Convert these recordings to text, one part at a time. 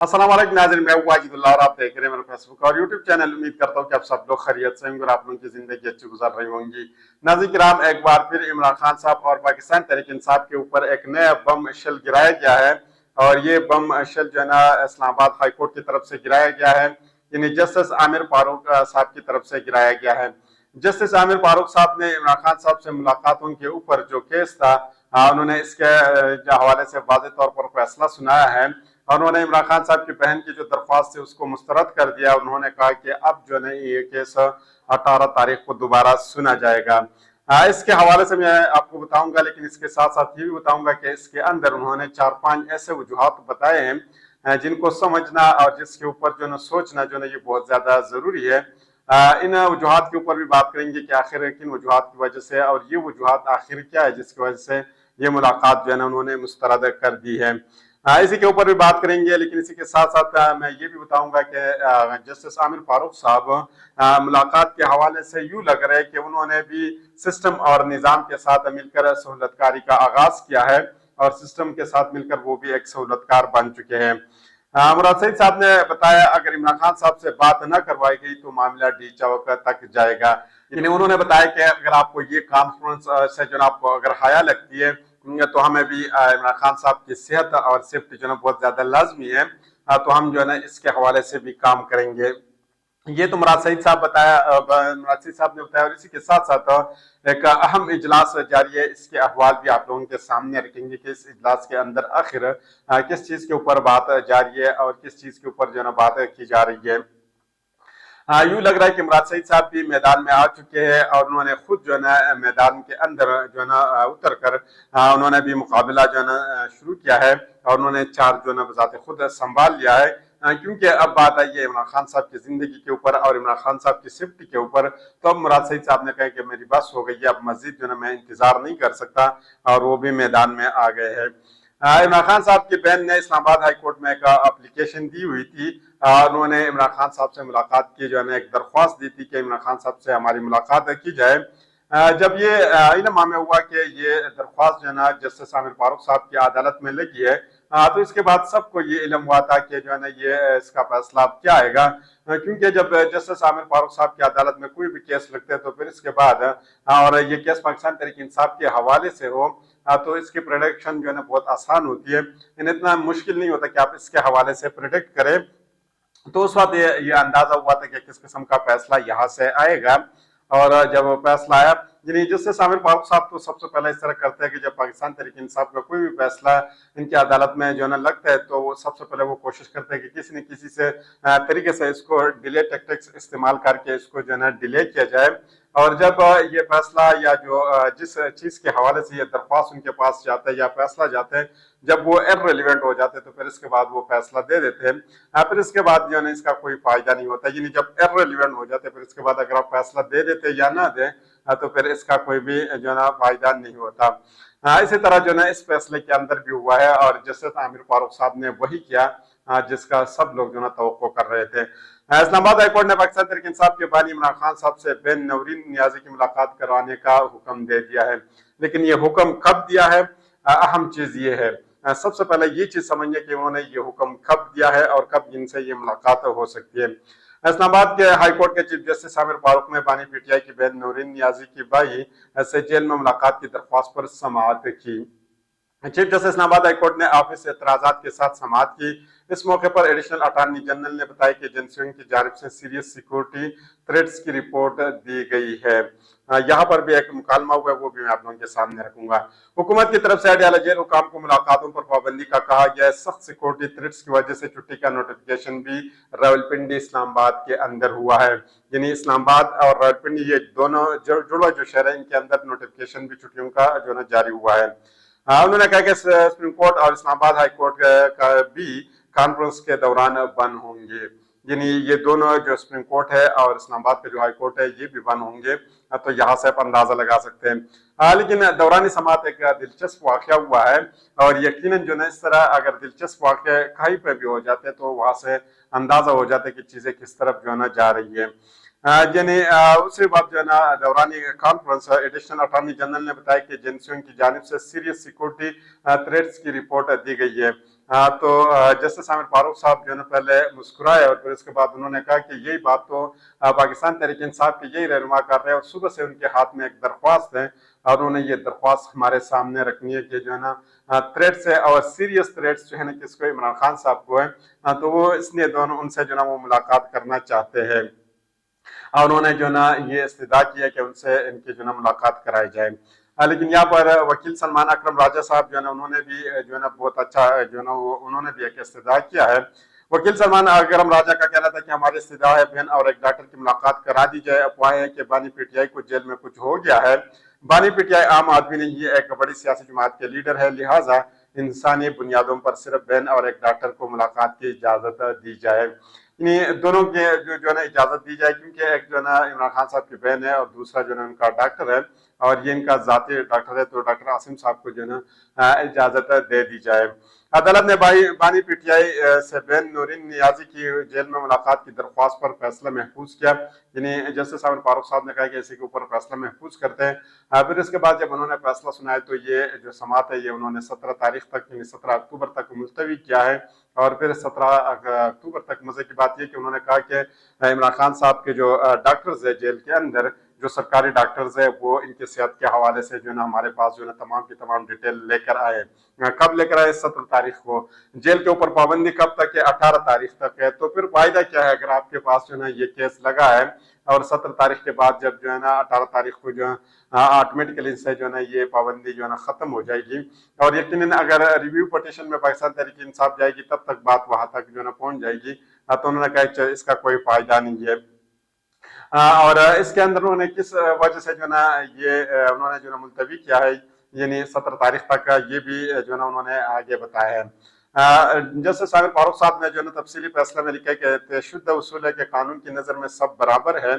अस्सलाम वालेकुम नाज़रीन, मैं हूं वाजिदुल्लाह और आप देख रहे हैं मेरा फेसबुक और यूट्यूब चैनल। उम्मीद करता हूं कि आप सब लोग खैरियत से होंगे और आप लोगों की जिंदगी अच्छी गुजर रही होंगी। नाज़रीन किराम, एक बार फिर इमरान खान साहब और पाकिस्तान तहरीक इंसाफ के ऊपर एक नया बम शेल गिराया गया है और ये बम शेल जो है ना इस्लामाबाद हाई कोर्ट की तरफ से गिराया गया है, यानी जस्टिस आमिर फारूक साहब की तरफ से गिराया गया है। जस्टिस आमिर फारूक साहब ने इमरान खान साहब से मुलाकातों के ऊपर जो केस था, उन्होंने इसके हवाले से वाज़ेह तौर पर फैसला सुनाया है और उन्होंने इमरान खान साहब की बहन की जो दरख्वास्त थी उसको मुस्तरद कर दिया। उन्होंने कहा कि अब जो है ये केस 18 तारीख को दोबारा सुना जाएगा। इसके हवाले से मैं आपको बताऊंगा, लेकिन इसके साथ साथ ये भी बताऊंगा कि इसके अंदर उन्होंने 4-5 ऐसे वजूहात बताए हैं जिनको समझना और जिसके ऊपर जो है सोचना जो है ये बहुत ज्यादा जरूरी है। इन वजूहात के ऊपर भी बात करेंगे कि आखिर किन वजूहात की वजह से और ये वजूहात आखिर क्या है जिसकी वजह से ये मुलाकात जो है ना उन्होंने मुस्तरद कर दी है। इसी के ऊपर भी बात करेंगे, लेकिन इसी के साथ साथ मैं ये भी बताऊंगा कि जस्टिस आमिर फारूक साहब मुलाकात के हवाले से यूं लग रहा है कि उन्होंने भी सिस्टम और निज़ाम के साथ मिलकर सहूलतकारी का आगाज किया है और सिस्टम के साथ मिलकर वो भी एक सहूलतकार बन चुके हैं। मुराद सईद साहब ने बताया अगर इमरान खान साहब से बात न करवाई गई तो मामला डी चौक तक जाएगा। यानी उन्होंने बताया कि अगर आपको ये कॉन्फ्रेंस से जो आपको अगर हाया लगती है तो हमें भी इमरान खान साहब की सेहत और सेफ्टी जो है बहुत ज्यादा लाजमी है, तो हम जो है ना इसके हवाले से भी काम करेंगे। ये तो मुराद सईद साहब मुराद सईद साहब ने बताया और इसी के साथ साथ एक अहम इजलास जारी है, इसके अहवाल भी आप लोगों के सामने रखेंगे कि इस इजलास के अंदर आखिर किस चीज के ऊपर बात जारी है और किस चीज के ऊपर जो है ना बात की जा रही है। यूं लग रहा है कि मुराद सईद साहब भी मैदान में आ चुके हैं और उन्होंने खुद जो है ना मैदान के अंदर जो है ना उतर कर उन्होंने भी मुकाबला जो है ना शुरू किया है और उन्होंने चार्ज जो है ना बजाते खुद संभाल लिया है। क्योंकि अब बात आई है इमरान खान साहब की जिंदगी के ऊपर और इमरान खान साहब की सेफ्टी के ऊपर, तो अब मुराद सईद साहब ने कहा कि मेरी बस हो गई है, अब मस्जिद जो है ना मैं इंतजार नहीं कर सकता और वो भी मैदान में आ गए हैं। इमरान खान साहब की बहन ने इस्लामाबाद हाई कोर्ट में एक एप्लीकेशन दी हुई थी। उन्होंने इमरान खान साहब से मुलाकात की, जो है एक दरख्वास्त दी थी कि इमरान खान साहब से हमारी मुलाकात की जाए। जब ये इल्म हमें हुआ कि ये दरख्वास्त जो है ना जस्टिस आमिर फारूक साहब की अदालत में लगी है, तो इसके बाद सबको ये इल्म हुआ था कि जो है ना ये इसका फैसला अब क्या आएगा। क्योंकि जब जस्टिस आमिर फारूक साहब की अदालत में कोई भी केस लगते हैं तो फिर इसके बाद और ये केस पाकिस्तान तहरीक इंसाफ के हवाले से हो तो इसकी प्रोडिक्शन जो है ना बहुत आसान होती है। इतना मुश्किल नहीं होता कि आप इसके हवाले से प्रिडिक्ट करें। तो उस वक्त ये अंदाजा हुआ था कि किस किस्म का फैसला यहाँ से आएगा और जब वो फैसला आया, यानी जस्टिस आमिर फारूक साहब तो सबसे पहले इस तरह करते हैं कि जब पाकिस्तान तहरीक इंसाफ का कोई भी फैसला इनकी अदालत में जो है ना लगता है तो वो सबसे पहले वो कोशिश करते हैं कि किसी न किसी से तरीके से इसको डिले टैक्टिक्स इस्तेमाल करके इसको जो है ना डिले किया जाए। और जब ये फैसला या जो जिस चीज के हवाले से ये दरख्वास्त उनके पास जाता है या फैसला जाता है, जब वो इररिलेवेंट हो जाते हैं तो फिर इसके बाद वो फैसला दे देते हैं। फिर इसके बाद जो है ना इसका कोई फायदा नहीं होता, यानी जब इररिलेवेंट हो जाते हैं फिर इसके बाद अगर आप फैसला दे देते या ना दे तो फिर इसका कोई भी जो है ना फायदा नहीं होता। इसी तरह जो है इस फैसले के अंदर भी हुआ है और जस्टिस आमिर फारूक साहब ने वही किया जिसका सब लोग जो है तवक्को कर रहे थे। इस्लामाबाद हाईकोर्ट ने पाकिस्तान तहरीक इंसाफ के बानी इमरान खान साहब से बेन नौरीन नियाजी की मुलाकात करवाने का हुक्म दे दिया है, लेकिन ये हुक्म कब दिया है, अहम चीज ये है। सबसे पहले ये चीज समझिए कि उन्होंने ये हुक्म कब दिया है और कब इनसे ये मुलाकात हो सकती है। इस्लामाबाद के हाई कोर्ट के चीफ जस्टिस आमिर फारूक ने बानी पीटीआई की बहन नौरीन नियाजी की भाई से जेल में मुलाकात की दरख्वास्त पर समाअत की। चीफ जस्टिस इस्लामाबाद हाईकोर्ट ने ऑफिस से एतराजात के साथ समाअत की। इस मौके पर एडिशनल अटॉर्नी जनरल ने बताया कि एजेंसियों की जानिब से सीरियस सिक्योरिटी थ्रेट्स की रिपोर्ट दी गई है। यहाँ पर भी एक मुकालमा हुआ है, वो भी मैं आप लोगों के सामने रखूंगा। हुकूमत की तरफ से अडयाला जेल हुकाम को मुलाकातों पर पाबंदी का कहा गया है। सख्त सिक्योरिटी थ्रेट्स की वजह से छुट्टी का नोटिफिकेशन भी रावलपिंडी इस्लामाबाद के अंदर हुआ है, यानी इस्लामाबाद और रावलपिंडी ये दोनों जुड़वा जो शहर है इनके अंदर नोटिफिकेशन भी छुट्टियों का जो है जारी हुआ है। उन्होंने कहा कि सुप्रीम कोर्ट और इस्लामाबाद हाई कोर्ट का भी कॉन्फ्रेंस के दौरान बंद होंगे, यानी ये दोनों जो सुप्रीम कोर्ट है और इस्लामाबाद का जो हाई कोर्ट है ये भी बंद होंगे। तो यहाँ से आप अंदाजा लगा सकते हैं। लेकिन दौरान समात एक दिलचस्प वाकया हुआ है और यकीनन जो है इस तरह अगर दिलचस्प वाकया कहीं पे भी हो जाते तो वहां से अंदाजा हो जाता है कि चीजें किस तरफ जो है ना जा रही है। यानी उसके बाद जो है ना दौरानी कॉन्फ्रेंस एडिशनल अटॉर्नी जनरल ने बताया कि एजेंसियों की जानिब से सीरियस सिक्योरिटी थ्रेट्स की रिपोर्ट दी गई है। تو जस्टिस आमिर फारूक साहब जो है ना पहले मुस्कुराए और फिर उसके बाद उन्होंने कहा कि यही बात तो पाकिस्तान तहरीक इंसाफ के यही रहनुमा कर रहे हैं और सुबह से उनके हाथ में एक दरख्वास्त है और उन्होंने ये दरख्वास्त हमारे सामने रखनी है कि जो है ना थ्रेट्स है और सीरियस थ्रेट्स जो है ना किसको इमरान खान साहब को है, तो वो इसलिए दोनों उनसे जो है ना वो मुलाकात करना चाहते हैं और उन्होंने जो ना ये इस्तदा किया कि उनसे इनकी जो ना मुलाकात कराई जाए। लेकिन यहाँ पर वकील सलमान अकरम राजा साहब जो है ना उन्होंने भी जो है ना बहुत अच्छा जो है ना उन्होंने भी एक इस्तदा किया है। वकील सलमान अकरम राजा का कहना था कि हमारी इस्तदा है बहन और एक डॉक्टर की मुलाकात करा दी जाए। अफवाह है कि बानी पीटीआई को जेल में कुछ हो गया है। बानी पीटीआई आम आदमी नहीं है, एक बड़ी सियासी जमात के लीडर है, लिहाजा इंसानी बुनियादों पर सिर्फ बहन और एक डॉक्टर को मुलाकात की इजाजत दी जाए। इन्हीं दोनों के जो है ना इजाजत दी जाए क्योंकि एक जो है ना इमरान खान साहब की बहन है और दूसरा जो है उनका डॉक्टर है और ये इनका जाती डॉक्टर है, तो डॉक्टर आसिम साहब को जो है ना इजाजत दे दी जाए। अदालत ने बानी पीटीआई से बहन नूरीन नियाजी की जेल में मुलाकात की दरख्वास्त पर फैसला महफूज किया। यानी जस्टिस आमिर फारूक साहब ने कहा कि इसी के ऊपर फैसला महफूज करते हैं। फिर इसके बाद जब उन्होंने फैसला सुनाया तो ये जो समात है ये उन्होंने 17 तारीख तक यानी 17 अक्टूबर तक मुलतवी किया है और फिर 17 अक्टूबर तक मजे की बात यह कि उन्होंने कहा कि इमरान खान साहब के जो डॉक्टर्स है जेल के अंदर जो सरकारी डॉक्टर्स है वो इनकी सेहत के हवाले से जो है ना हमारे पास जो है ना तमाम की तमाम डिटेल लेकर आए। कब लेकर आए? 17 तारीख को। जेल के ऊपर पाबंदी कब तक है? 18 तारीख तक है। तो फिर फायदा क्या है अगर आपके पास जो है ना ये केस लगा है और 17 तारीख के बाद जब जो है ना 18 तारीख को जो है ऑटोमेटिकली से जो है ना ये पाबंदी जो है ना खत्म हो जाएगी और यकीनन अगर रिव्यू पिटीशन में पाकिस्तान तहरीक इंसाफ जाएगी तब तक बात वहां तक जो है ना पहुंच जाएगी। तो उन्होंने कहा इसका कोई फायदा नहीं है। और इसके अंदर उन्होंने किस वजह से जो ना ये उन्होंने जो ना मुलतवी किया है यानी 17 तारीख तक का ये भी जो ना उन्होंने आगे बताया है। जस्टिस आमिर फारूक साहब ने जो ना तफसीली फैसला में लिखा है कि शुद्ध उसूल है कि कानून की नजर में सब बराबर है।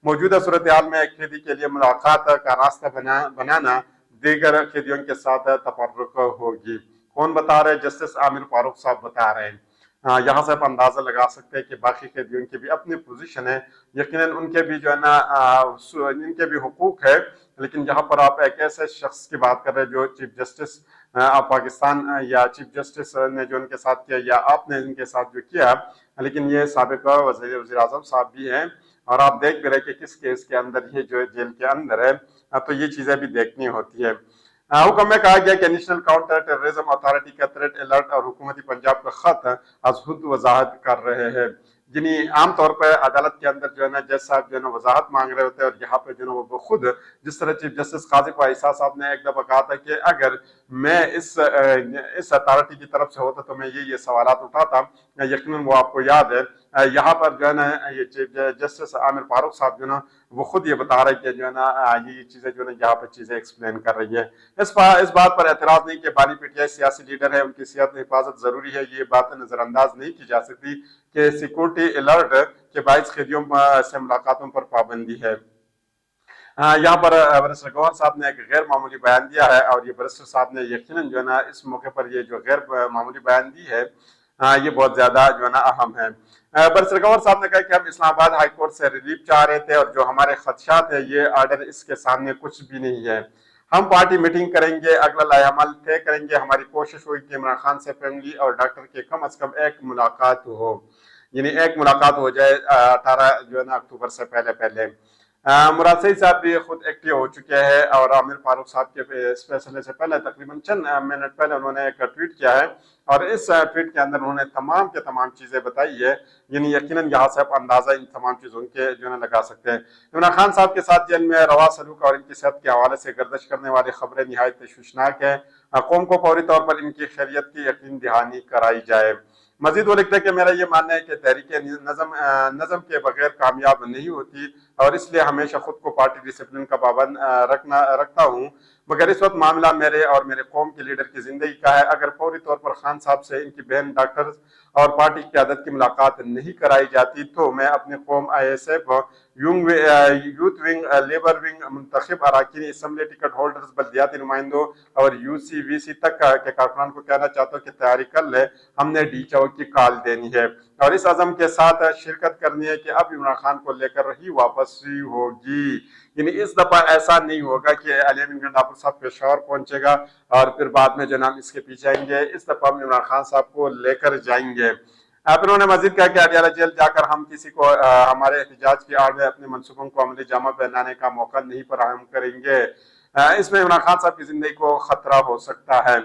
मौजूदा सूरत हाल में एक कैदी के लिए मुलाकात का रास्ता बनाना दीगर कैदियों के साथ तफर्रुक होगी। कौन बता रहे? जस्टिस आमिर फारूक साहब बता रहे हैं। यहाँ से आप अंदाजा लगा सकते हैं कि बाकी कैदियों की भी अपनी पोजीशन है, यकीनन उनके भी जो है ना इनके भी हुकूक है, लेकिन यहाँ पर आप एक ऐसे शख्स की बात कर रहे हैं जो चीफ जस्टिस पाकिस्तान या चीफ जस्टिस ने जो उनके साथ किया या आपने इनके साथ जो किया, लेकिन ये साबिक वज़ीर आज़म साहब भी हैं और आप देख भी रहे कि किस केस के अंदर ये जो जेल के अंदर है, तो ये चीजें भी देखनी होती है। हुक्म में कहा गया कि नेशनल काउंटर टेररिज्म अथॉरिटी का थ्रेट अलर्ट और हुकूमती पंजाब का खत आज खुद वजाहत कर रहे हैं। जिन्हें आमतौर पर अदालत के अंदर जो है ना जज साहब जो है ना वजाहत मांग रहे होते हैं और यहाँ पे जो है ना वो खुद जिस तरह चीफ जस्टिस काजी ख्वाहिशा साहब ने एक दफा कहा था कि अगर मैं इस अथॉरिटी की तरफ से होता तो मैं ये सवालात उठाता। यकीनन वो आपको याद है यहाँ पर जो है ना ये चीफ जस्टिस आमिर फारूक साहब जो है ना वो खुद ये बता रहे कि जो है ना ये चीजें जो है ना यहाँ पर चीजें एक्सप्लेन कर रही है। इस बात पर एतराज नहीं कि बानी पीटीआई सियासी लीडर है, उनकी सेहत हिफाजत जरूरी है, ये बात नजरअंदाज नहीं की जा सकती कि सिक्योरिटी अलर्ट के बाईस कैदियों से मुलाकातों पर पाबंदी है। यहाँ पर बैरिस्टर गौहर साहब ने एक गैर मामूली बयान दिया है और ये बैरिस्टर साहब ने यकीनन जो है ना इस मौके पर ये जो गैर मामूली बयान दी है ये बहुत ज्यादा जो है ना अहम है। बैरिस्टर गौहर साहब ने कहा कि हम इस्लामाबाद हाई कोर्ट से रिलीफ चाह रहे थे और जो हमारे खदशात है ये आर्डर इसके सामने कुछ भी नहीं है। हम पार्टी मीटिंग करेंगे, अगला लायामल तय करेंगे। हमारी कोशिश हुई कि इमरान खान से फैमिली और डॉक्टर के कम अज कम एक मुलाकात हो, यानी एक मुलाकात हो जाए 18 जो है ना अक्टूबर से पहले। मुराद सईद साहब भी खुद एक्टिव हो चुके हैं और आमिर फारूक साहब के इस फैसले से पहले तकरीबन चंद मिनट पहले उन्होंने एक ट्वीट किया है और इस ट्वीट के अंदर उन्होंने तमाम के तमाम चीजें बताई है, यानी यकीनन यहाँ से आप अंदाजा इन तमाम चीजों के जो है लगा सकते हैं। इमरान खान साहब के साथ जेल में रवा सलूक और इनकी सेहत के हवाले से गर्दिश करने वाली खबरें निहायत तशवीशनाक है। कौम को फौरी तौर पर इनकी खैरियत की यकीन दहानी कराई जाए। मजीद वो लिखते हैं कि मेरा ये मानना है कि तहरीक नज़म के बगैर कामयाब नहीं होती और इसलिए हमेशा खुद को पार्टी डिसिप्लिन का पाबंद रखता हूँ, मगर इस वक्त मामला मेरे और मेरे कौम के लीडर की जिंदगी का है। अगर फौरी तौर पर खान साहब से इनकी बहन डॉक्टर اور پارٹی کی قیادت کی ملاقات نہیں کرائی جاتی تو میں اپنی قوم ISF youth wing labour wing منتخب اراکین اسمبلی ٹکٹ ہولڈرز بلدیاتی نمائندوں اور UCVC تک کے کارکنان کو کہنا چاہتا ہوں کہ تیاری کر لے، ہم نے ڈی چوک کی کال دینی ہے اور اس عزم کے ساتھ شرکت کرنی ہے کہ اب عمران خان کو لے کر ہی واپسی ہوگی۔ یعنی اس دفعہ ایسا نہیں ہوگا کہ علی امین گنڈاپور صاحب پشاور پہنچے گا اور پھر بعد میں جناب اس کے پیچھے آئیں گے، اس دفعہ ہم عمران خان صاحب کو لے کر جائیں گے۔ پھر انہوں نے مزید کہا کہ اڈیالہ جیل جا کر ہم کسی کو ہمارے احتجاج کی آڑ میں اپنے منصوبوں کو عملی جامہ پہنانے کا موقع نہیں فراہم کریں گے۔ اس میں عمران خان صاحب کی زندگی کو خطرہ ہو سکتا ہے۔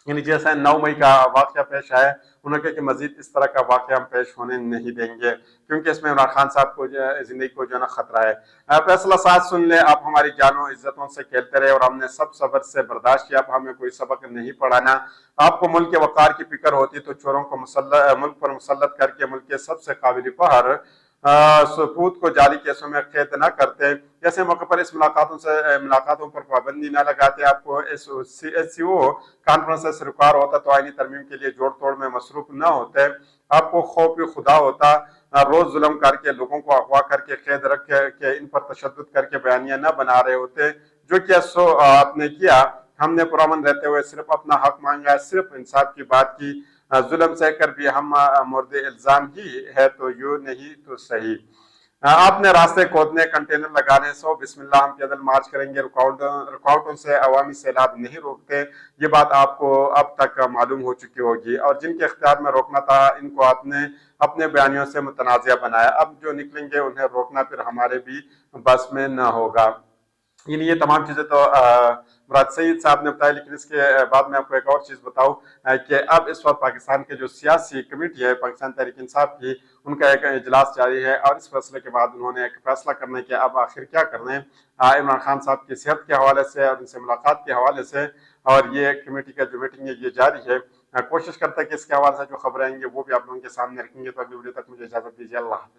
یعنی جیسے 9 مئی کا واقعہ پیش آیا، انہوں نے کہا کہ مزید اس طرح کا واقعہ ہم پیش ہونے نہیں دیں گے کیونکہ اس میں عمران خان صاحب کو زندگی کو جو ہے نا خطرہ ہے۔ فیصلہ ساتھ سن لیں، آپ ہماری جانوں عزتوں سے کھیلتے رہے اور ہم نے سب صبر سے برداشت کیا، اب ہمیں کوئی سبق نہیں پڑھانا۔ آپ کو ملک کے وقار کی فکر ہوتی تو چوروں کو ملک پر مسلط کر کے ملک کے سب سے قابل فخر سپوت کو جعلی کیسوں میں قید نہ کرتے، جیسے موقع پر اس ملاقاتوں پر پابندی نہ لگاتے، آپ کو SCO کانفرنس سے سرکار ہوتا تو آئینی ترمیم کے لیے جوڑ توڑ میں مصروف نہ ہوتے، آپ کو خوف خدا ہوتا، روز ظلم کر کے لوگوں کو اغوا کر کے قید رکھ کے ان پر تشدد کر کے بیانیاں نہ بنا رہے ہوتے، جو کیا سو آپ نے کیا، ہم نے پرامن رہتے ہوئے صرف اپنا حق مانگا، صرف انصاف کی بات کی، ظلم سہ کر بھی ہم مورد الزام ہی ہے تو یوں نہیں تو صحیح۔ آپ نے راستے کھودنے، کنٹینر لگانے، سو بسم اللہ ہم پیدل مارچ کریں گے، رکاوٹوں سے عوامی سیلاب نہیں روکتے، یہ بات آپ کو اب تک معلوم ہو چکی ہوگی، اور جن کے اختیار میں روکنا تھا ان کو آپ نے اپنے بیانیوں سے متنازع بنایا، اب جو نکلیں گے انہیں روکنا پھر ہمارے بھی بس میں نہ ہوگا۔ یعنی یہ تمام چیزیں تو مراد سعید صاحب نے بتایا، لیکن اس کے بعد میں آپ کو ایک اور چیز بتاؤں کہ اب اس وقت پاکستان کے جو سیاسی کمیٹی ہے پاکستان تحریک انصاف کی، ان کا ایک اجلاس جاری ہے اور اس فیصلے کے بعد انہوں نے ایک فیصلہ کرنا ہے کہ اب آخر کیا کرنا ہے عمران خان صاحب کی صحت کے حوالے سے اور ان سے ملاقات کے حوالے سے، اور یہ کمیٹی کا جو میٹنگ ہے یہ جاری ہے۔ کوشش کرتا ہے کہ اس کے حوالے سے جو خبریں آئیں گے وہ بھی آپ لوگوں کے سامنے رکھیں گے۔ تو اگلی ویڈیو تک مجھے اجازت دیجیے، اللہ حافظ۔